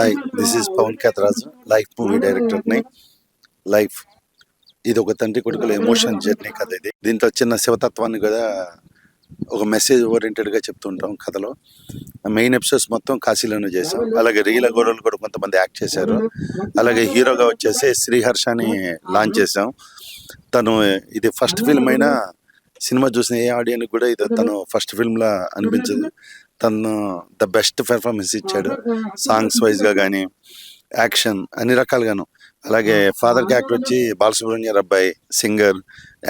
Hi, this is Pawan Ketharaju, life movie డైరెక్టర్ని. Life ఇది ఒక తండ్రి కొడుకుల ఎమోషన్ జర్నీ కథ. ఇది దీంట్లో చిన్న శివతత్వాన్ని కూడా ఒక మెసేజ్ ఓరియంటెడ్గా చెప్తుంటాం కథలో. మెయిన్ ఎపిసోడ్స్ మొత్తం కాశీలోనే చేసాం. అలాగే రీల గోడలు కూడా కొంతమంది యాక్ట్ చేశారు. అలాగే హీరోగా వచ్చేసి శ్రీహర్షని లాంచ్ చేసాం. తను ఇది ఫస్ట్ ఫిల్మ్ అయినా సినిమా చూసిన ఏ ఆడియన్స్ కూడా ఇది తను ఫస్ట్ ఫిల్మ్లా అనిపించదు. తను ద బెస్ట్ పెర్ఫార్మెన్స్ ఇచ్చాడు, సాంగ్స్ వైజ్గా కానీ యాక్షన్ అన్ని రకాలుగాను. అలాగే ఫాదర్ క్యారెక్టర్ వచ్చి బాలసుబ్రహ్మణ్యం అబ్బాయి సింగర్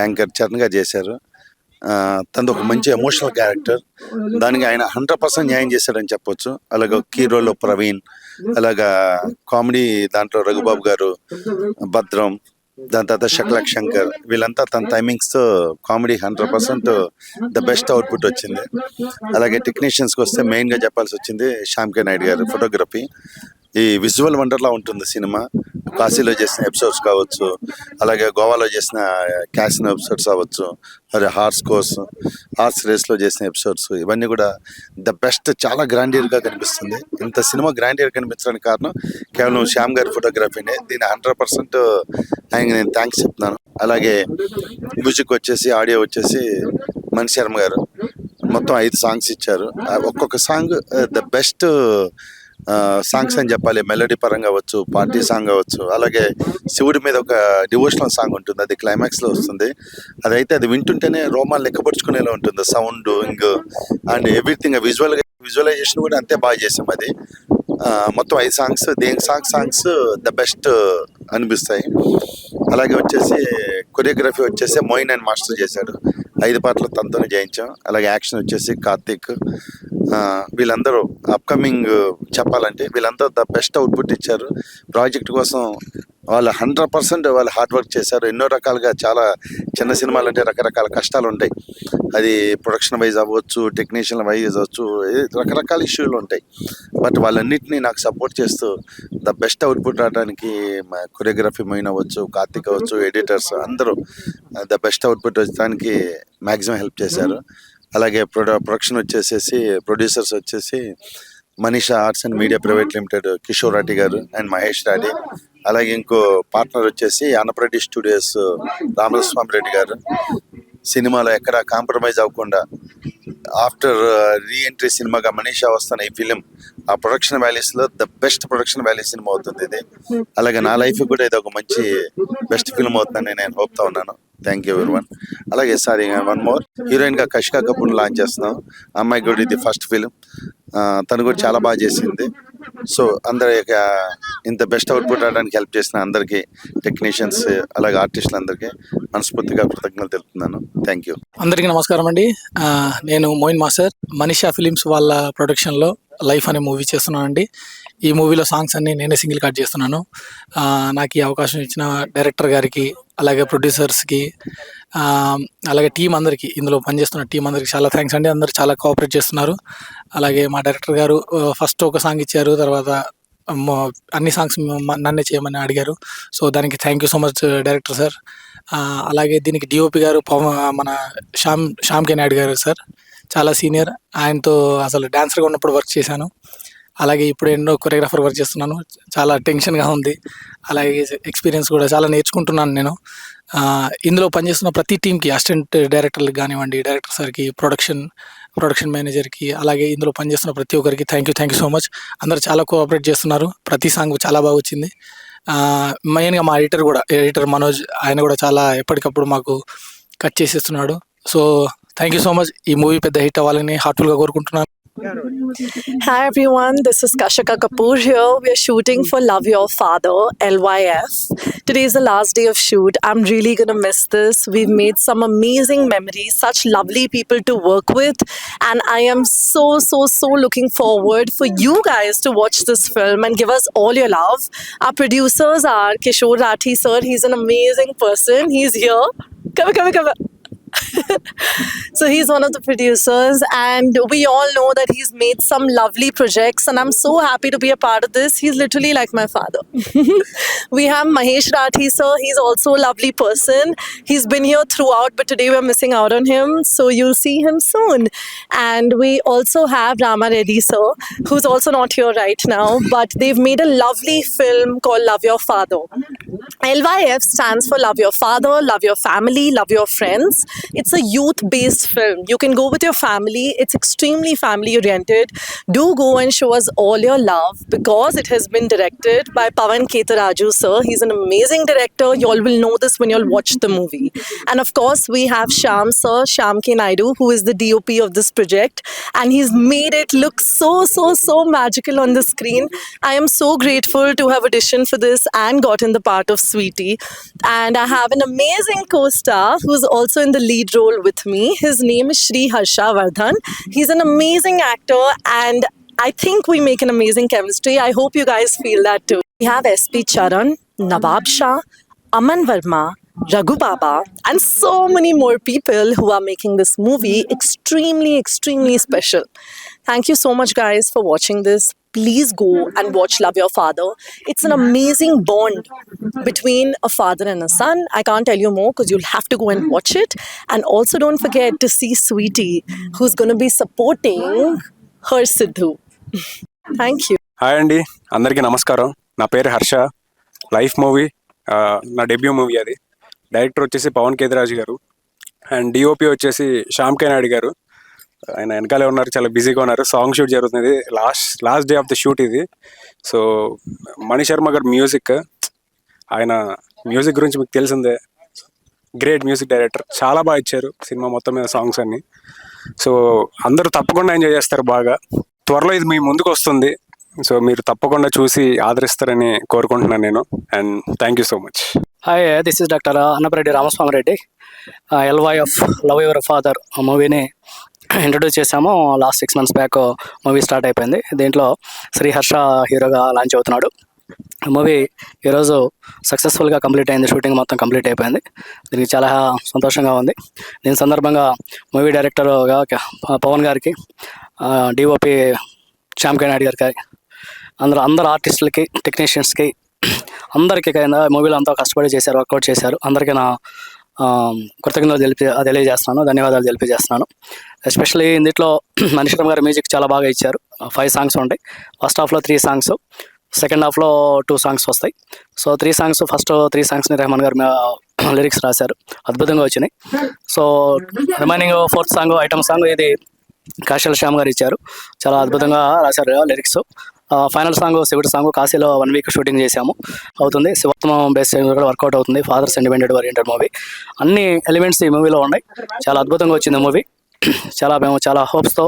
యాంకర్ చరణ్ గారు చేశారు. తనది ఒక మంచి ఎమోషనల్ క్యారెక్టర్, దానికి ఆయన 100% న్యాయం చేశాడని చెప్పొచ్చు. అలాగే కీ రోల్లో ప్రవీణ్, అలాగా కామెడీ దాంట్లో రఘుబాబు గారు, భద్రం, దాని తర్వాత షక్లక్ శంకర్, వీళ్ళంతా తన టైమింగ్స్తో కామెడీ 100% ద బెస్ట్ అవుట్పుట్ వచ్చింది. అలాగే టెక్నీషియన్స్కి వస్తే మెయిన్గా చెప్పాల్సి వచ్చింది శ్యామ్ కే నాయుడు గారు ఫోటోగ్రఫీ. ఈ విజువల్ వండర్లా ఉంటుంది సినిమా. కాశీలో చేసిన ఎపిసోడ్స్ కావచ్చు, అలాగే గోవాలో చేసిన క్యాసినో ఎపిసోడ్స్ అవ్వచ్చు, మరి హార్స్ రేస్లో చేసిన ఎపిసోడ్స్, ఇవన్నీ కూడా ద బెస్ట్. చాలా గ్రాండియర్గా కనిపిస్తుంది. ఇంత సినిమా గ్రాండియర్ కనిపించడానికి కారణం కేవలం శ్యామ్ గారి ఫోటోగ్రఫీనే. దీని 100% ఆయనకి నేను థ్యాంక్స్ చెప్తున్నాను. అలాగే మ్యూజిక్ వచ్చేసి, ఆడియో వచ్చేసి మణి శర్మ గారు మొత్తం 5 సాంగ్స్ ఇచ్చారు. ఒక్కొక్క సాంగ్ ద బెస్ట్ సాంగ్స్ అని చెప్పాలి. మెలోడీ పరంగా అవ్వచ్చు, పార్టీ సాంగ్ అవ్వచ్చు. అలాగే శివుడి మీద ఒక డివోషనల్ సాంగ్ ఉంటుంది, అది క్లైమాక్స్లో వస్తుంది. అదైతే అది వింటుంటేనే రోమాలు లెక్కపరుచుకునేలా ఉంటుంది. సౌండ్ అండ్ ఎవ్రీథింగ్, విజువలైజేషన్ కూడా అంతే బాగా చేసాం. అది మొత్తం 5 సాంగ్స్, దేనికి సాంగ్స్ ద బెస్ట్ అనిపిస్తాయి. అలాగే వచ్చేసి కొరియోగ్రఫీ వచ్చేసి మోయిన్ అండ్ మాస్టర్ చేశాడు. 5 పాటలు తనతోనే చేయించాం. అలాగే యాక్షన్ వచ్చేసి కార్తీక్. వీళ్ళందరూ అప్కమింగ్ చెప్పాలంటే వీళ్ళందరూ ద బెస్ట్ అవుట్పుట్ ఇచ్చారు. ప్రాజెక్ట్ కోసం వాళ్ళు 100% వాళ్ళు హార్డ్ వర్క్ చేశారు. ఎన్నో రకాలుగా, చాలా చిన్న సినిమాలు అంటే రకరకాల కష్టాలు ఉంటాయి. అది ప్రొడక్షన్ వైజ్ అవ్వచ్చు, టెక్నీషియన్ వైజ్ అవ్వచ్చు, రకరకాల ఇష్యూలు ఉంటాయి. బట్ వాళ్ళన్నింటినీ నాకు సపోర్ట్ చేస్తూ ద బెస్ట్ అవుట్పుట్ రావడానికి కొరియోగ్రఫీ మెయిన్ అవ్వచ్చు, కార్తీక్ అవ్వచ్చు, ఎడిటర్స్ అందరూ ద బెస్ట్ అవుట్పుట్ వచ్చడానికి మ్యాక్సిమం హెల్ప్ చేశారు. అలాగే ప్రొడక్షన్ వచ్చేసేసి ప్రొడ్యూసర్స్ వచ్చేసి Manisha arts and media private limited Kishore Reddy garu and Mahesh Reddy. అలాగే ఇంకో పార్ట్నర్ వచ్చేసి ఆనపరెడ్డి స్టూడియోస్ రామస్వామి రెడ్డి గారు. సినిమాలో ఎక్కడ కాంప్రమైజ్ అవ్వకుండా ఆఫ్టర్ రీఎంట్రీ సినిమాగా మనీషా వస్తున్న ఈ ఫిలిం ఆ ప్రొడక్షన్ వాల్యూస్లో the best production value cinema అవుతుంది ఇది. అలాగే నా లైఫ్ కూడా ఇది ఒక మంచి బెస్ట్ ఫిల్మ్ అవుతుందని నేను హోప్తా ఉన్నాను. Thank you everyone. అలాగే సారీ, వన్ మోర్, హీరోయిన్గా కషికా కపూర్ లాంచ్ చేస్తున్నాం. అమ్మాయి కూడా ఇది ఫస్ట్ ఫిలిం. తను కూడా చాలా బాగా చేసింది. సో అందరి ఇంత బెస్ట్ అవుట్పుట్ రావడానికి హెల్ప్ చేసిన అందరికీ, టెక్నీషియన్స్ అలాగే ఆర్టిస్టులు అందరికీ మనస్ఫూర్తిగా కృతజ్ఞతలు తెలుపుతున్నాను. Thank you. అందరికీ నమస్కారం అండి. నేను మోయిన్ మాస్టర్, మనీషా ఫిలిమ్స్ వాళ్ళ ప్రొడక్షన్లో లైఫ్ అనే మూవీ చేస్తున్నానండి. ఈ మూవీలో సాంగ్స్ అన్నీ నేనే సింగిల్ కట్ చేస్తున్నాను. నాకు ఈ అవకాశం ఇచ్చిన డైరెక్టర్ గారికి, అలాగే ప్రొడ్యూసర్స్కి, అలాగే టీం అందరికీ, ఇందులో పనిచేస్తున్న టీం అందరికీ చాలా థ్యాంక్స్ అండి. అందరూ చాలా కోఆపరేట్ చేస్తున్నారు. అలాగే మా డైరెక్టర్ గారు ఫస్ట్ ఒక సాంగ్ ఇచ్చారు, తర్వాత అన్ని సాంగ్స్ నన్నే చేయమని అడిగారు. సో దానికి thank you so much director sir. అలాగే దీనికి డిఓపి గారు మన శ్యామ్ కే నాయుడు గారు సార్, చాలా సీనియర్. ఆయనతో అసలు డాన్సర్గా ఉన్నప్పుడు వర్క్ చేశాను. అలాగే ఇప్పుడు ఎన్నో కొరియోగ్రాఫర్ వర్క్ చేస్తున్నాను. చాలా టెన్షన్గా ఉంది. అలాగే ఎక్స్పీరియన్స్ కూడా చాలా నేర్చుకుంటున్నాను నేను. ఇందులో పనిచేస్తున్న ప్రతి టీంకి, అసిస్టెంట్ డైరెక్టర్లకు కానివ్వండి, డైరెక్టర్ సార్కి, ప్రొడక్షన్ మేనేజర్కి, అలాగే ఇందులో పనిచేస్తున్న ప్రతి ఒక్కరికి థ్యాంక్ యూ సో మచ్. అందరూ చాలా కోఆపరేట్ చేస్తున్నారు. ప్రతి సాంగ్ చాలా బాగా వచ్చింది. మెయిన్గా మా ఎడిటర్ మనోజ్, ఆయన కూడా చాలా ఎప్పటికప్పుడు మాకు కట్ చేసేస్తున్నాడు. So thank you so much. ఈ మూవీ పెద్ద హిట్ అవ్వాలని హార్ట్ఫుల్గా కోరుకుంటున్నాను. Hi everyone, this is Kashika Kapoor here. We are shooting for Love Your Father, LYF. Today is the last day of shoot. I'm really gonna miss this. We've made some amazing memories, such lovely people to work with, and I am so looking forward for you guys to watch this film and give us all your love. Our producers are Kishore Rathi sir. He's an amazing person. He's here. Come. So he's one of the producers, and we all know that he's made some lovely projects, and I'm so happy to be a part of this. He's literally like my father. We have Mahesh Rathi sir. He's also a lovely person. He's been here throughout, but today we're missing out on him, so you'll see him soon. And we also have Rama Reddy sir, who's also not here right now, but they've made a lovely film called Love Your Father. LYF stands for Love Your Father, Love Your Family, Love Your Friends. It's a youth-based film. You can go with your family. It's extremely family-oriented. Do go and show us all your love because it has been directed by Pawan Ketaraju sir. He's an amazing director. You all will know this when you'll watch the movie. And of course, we have Shyam sir, Shyam K. Naidu, who is the DOP of this project. And he's made it look so magical on the screen. I am so grateful to have auditioned for this and gotten the part of Sweetie. And I have an amazing co-star who's also in the lead role with me. His name is Shri Harsha Vardhan. He's an amazing actor and I think we make an amazing chemistry. I hope you guys feel that too. We have SP Charan, Nawab Shah, Aman Verma, Raghu Baba, and so many more people who are making this movie extremely special. Thank you so much, guys, for watching this. Please go and watch Love Your Father. It's an amazing bond between a father and a son. I can't tell you more because you'll have to go and watch it. And also don't forget to see Sweetie, who's going to be supporting her Sidhu. Thank you. Hi అండి, అందరికీ నమస్కారం. నా పేరు Harsha. Life movie నా debut movie. అది director వచ్చేసి పవన్ కేతరాజు గారు and DOP వచ్చేసి శ్యామ్ కే నాయుడు గారు. ఆయన వెనకాలే ఉన్నారు, చాలా బిజీగా ఉన్నారు. సాంగ్ షూట్ జరుగుతుంది, last day of the shoot ఇది. సో మణి శర్మ గారు మ్యూజిక్, ఆయన మ్యూజిక్ గురించి మీకు తెలిసిందే, గ్రేట్ మ్యూజిక్ డైరెక్టర్. చాలా బాగా ఇచ్చారు సినిమా మొత్తం మీద సాంగ్స్ అన్ని. సో అందరూ తప్పకుండా ఎంజాయ్ చేస్తారు బాగా. త్వరలో ఇది మీ ముందుకు వస్తుంది. సో మీరు తప్పకుండా చూసి ఆదరిస్తారని కోరుకుంటున్నాను నేను. And thank you so much. Hi, this is doctor Annapareddy Ramaswamy Reddy. LYF love your father మూవీని ఇంట్రడ్యూస్ చేసాము. Last 6 months back movie start అయిపోయింది. దీంట్లో శ్రీ హర్ష హీరోగా లాంచ్ అవుతున్నాడు. మూవీ ఈరోజు సక్సెస్ఫుల్గా కంప్లీట్ అయింది. షూటింగ్ మొత్తం కంప్లీట్ అయిపోయింది. దీనికి చాలా సంతోషంగా ఉంది. దీని సందర్భంగా మూవీ డైరెక్టర్గా పవన్ గారికి, డిఓపి శ్యామ్ కే నాయుడు గారికి, అందరు ఆర్టిస్టులకి, టెక్నీషియన్స్కి, అందరికీ మూవీలో అంతా కష్టపడి చేశారు, వర్కౌట్ చేశారు. అందరికీ నా కృతజ్ఞతలు తెలియజేస్తున్నాను, ధన్యవాదాలు తెలియజేస్తున్నాను. ఎస్పెషల్లీ ఇందులో మణి శర్మ గారి మ్యూజిక్ చాలా బాగా ఇచ్చారు. 5 songs ఉంటాయి. ఫస్ట్ హాఫ్లో 3 songs, సెకండ్ హాఫ్లో 2 songs వస్తాయి. సో 3 songs, ఫస్ట్ 3 songsని రెహమాన్ గారు లిరిక్స్ రాశారు, అద్భుతంగా వచ్చినాయి. So remaining 4th song item song ఇది కాశీల శ్యామ్ గారు ఇచ్చారు, చాలా అద్భుతంగా రాశారు లిరిక్స్. ఫైనల్ సాంగ్ శివుడి సాంగ్ కాశీలో 1 week షూటింగ్ చేశాము, అవుతుంది. శివోత్తమం బేస్ కూడా వర్కౌట్ అవుతుంది. Father sentimented oriented movie. అన్ని ఎలిమెంట్స్ ఈ మూవీలో ఉన్నాయి. చాలా అద్భుతంగా వచ్చింది మూవీ. మేము చాలా హోప్స్తో,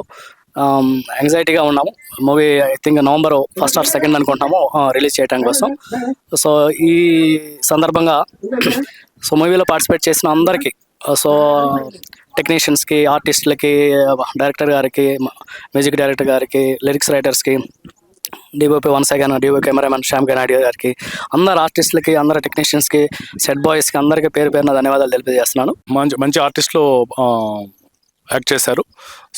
యాంగ్జైటీగా ఉన్నాము. Movie I think November 1st or 2nd అనుకుంటాము రిలీజ్ చేయడం కోసం. సో ఈ సందర్భంగా మూవీలో పార్టిసిపేట్ చేసిన అందరికీ, సో టెక్నీషియన్స్కి, ఆర్టిస్టులకి, డైరెక్టర్ గారికి, మ్యూజిక్ డైరెక్టర్ గారికి, లిరిక్స్ రైటర్స్కి, DOP once again, DO cameraman Shyam K Naidu గారికి, అందరు ఆర్టిస్టులకి, అందరు టెక్నీషియన్స్కి, సెట్ బాయ్స్కి, అందరికీ పేరు పేరున ధన్యవాదాలు తెలియజేస్తున్నాను. మంచి ఆర్టిస్టులు యాక్ట్ చేశారు.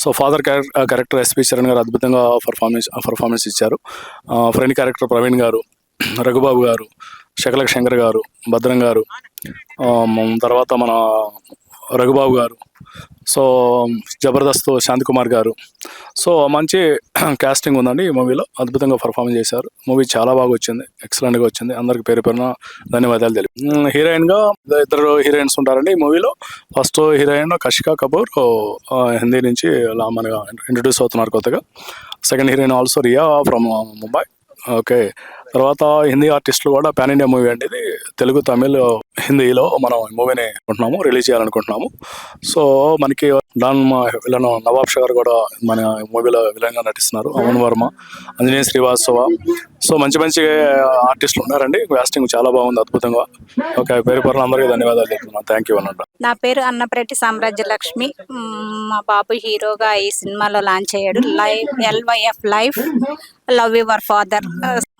So father character SP Charan గారు అద్భుతంగా పర్ఫార్మెన్స్ ఇచ్చారు. ఫ్రెండ్ క్యారెక్టర్ ప్రవీణ్ గారు, రఘుబాబు గారు, శకలక్ శంకర్ గారు, భద్రం గారు, తర్వాత మన రఘుబాబు గారు, సో జబర్దస్త్ శాంతికుమార్ గారు. సో మంచి కాస్టింగ్ ఉందండి ఈ మూవీలో. అద్భుతంగా పర్ఫార్మెన్స్ చేశారు. మూవీ చాలా బాగా వచ్చింది, ఎక్సలెంట్గా వచ్చింది. అందరికి పేరు పేరున ధన్యవాదాలు తెలియదు. హీరోయిన్గా 2 heroines ఉంటారండి ఈ మూవీలో. ఫస్ట్ హీరోయిన్ కషికా కపూర్, హిందీ నుంచి మనగా ఇంట్రడ్యూస్ అవుతున్నారు కొత్తగా. Second heroine also Riya from Mumbai. Okay, తర్వాత హిందీ ఆర్టిస్టులు కూడా పాన్ ఇండియా మూవీ అండి ఇది. తెలుగు, తమిళ్, హిందీలో మనం ఈ మూవీని అనుకుంటున్నాము, రిలీజ్ చేయాలనుకుంటున్నాము. సో మనకి విలన్ నవాబ్ షా గారు కూడా మన మూవీలో విలన్గా నటిస్తున్నారు. అమన్ వర్మ, అంజనేయ శ్రీవాస్తవ. సో మంచి ఆర్టిస్టులు ఉన్నారండి. కాస్టింగ్ చాలా బాగుంది, అద్భుతంగా. ఓకే, పేరు పేరున అందరికీ ధన్యవాదాలు చెప్తున్నాను. థ్యాంక్ యూ అన్నట్టు. నా పేరు అన్నపరెడ్డి సామ్రాజ్యలక్ష్మి. మా బాబు హీరోగా ఈ సినిమాలో లాంచ్ అయ్యాడు. LYF life love your father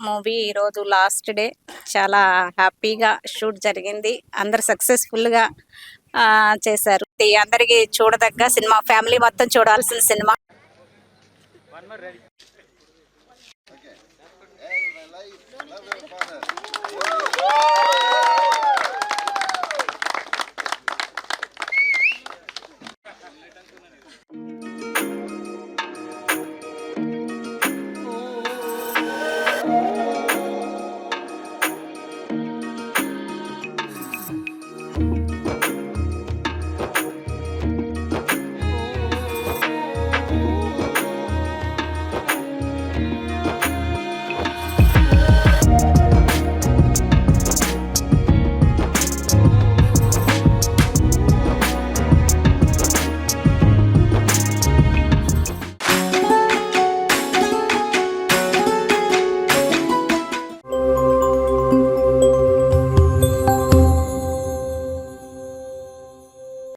movie ఈరోజు లాస్ట్ డే. చాలా హ్యాపీగా షూట్ జరిగింది. అందరు సక్సెస్ఫుల్గా చేశారు. అందరికీ చూడదగ్గ సినిమా, ఫ్యామిలీ మొత్తం చూడాల్సిన cinema. Life, love your father.